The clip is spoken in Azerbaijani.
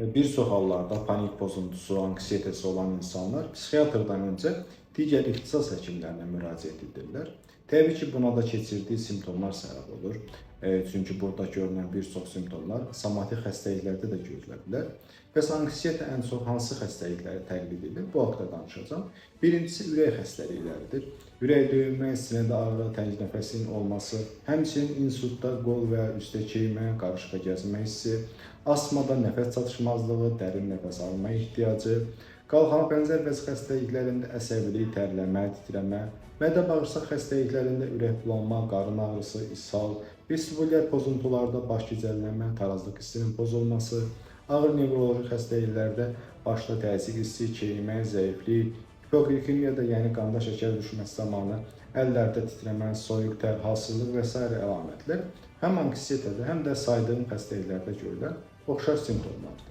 Bir çox hallarda panik pozuntusu, anksiyetesi olan insanlar psixiatrdan öncə digər ixtisas həkimlərinə müraciət edirlər. Təbii ki, buna da keçirdiyi simptomlar səbəb olur. Çünki burada görünən bir çox simptomlar somatik xəstəliklərdə də görülə bilər. Bəs anksiyete ən çox hansı xəstəlikləri təqlid edir? Bu haqda danışacağam. Birincisi ürək xəstəlikləridir. Ürək döyünmə, sinədə ağrı, tənc nəfəsin olması, həmçinin insultda qol və üstə keymə, qarışqa gəzmə hissi, asmada nəfəs çatışmazlığı, dərin nəfəs alma ehtiyacı, qalxana bənzər vəzi xəstəliklərində əsəbilik, tərləmə, titrəmə, mədə-bağırsaq xəstəliklərində ürək bulanma, qarın ağrısı, ishal, vestibulyar pozuntularda baş gicəllənmə, tarazlıq hissinin pozulması, ağır nevroloji xəstəliklərdə başda təzyiq hissi, keymə, zəiflik, hipoglikemiyada, yəni qanda şəkər düşməsi zamanı əllərdə titrəmə, soyuq tər, halsızlıq və s. əlamətlər həm anksiyetədə, həm də saydığım xəstəliklərdə görülən oxşar simptomlardır.